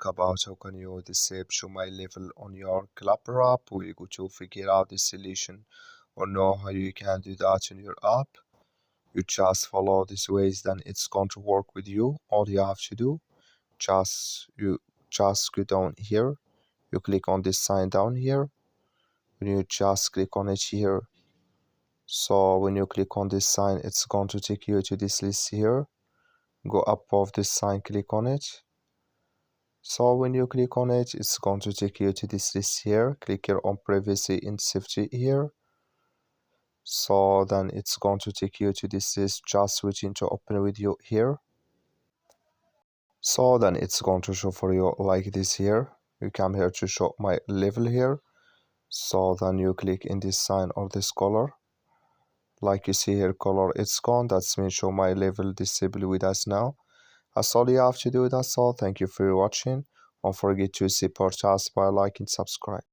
about how can you disable show my level on your Clapper app. We're going to figure out the solution or know how you can do that in your app. You just follow these ways, then it's going to work with you. All you have to do, you just go down here. You click on this sign down here. When you just click on it here, so when you click on this sign, it's going to take you to this list here. Go above this sign, click on it. So when you click on it, it's going to take you to this list here. Click here on privacy and safety here. So then it's going to take you to this list, just waiting to open with you here. So then it's going to show for you like this here. You come here to show my level here. So then you click in this sign or this color. Like you see here, color it's gone. That's means show my level disabled with us now. That's all you have to do. That's all. Thank you for watching. Don't forget to support us by liking and subscribe.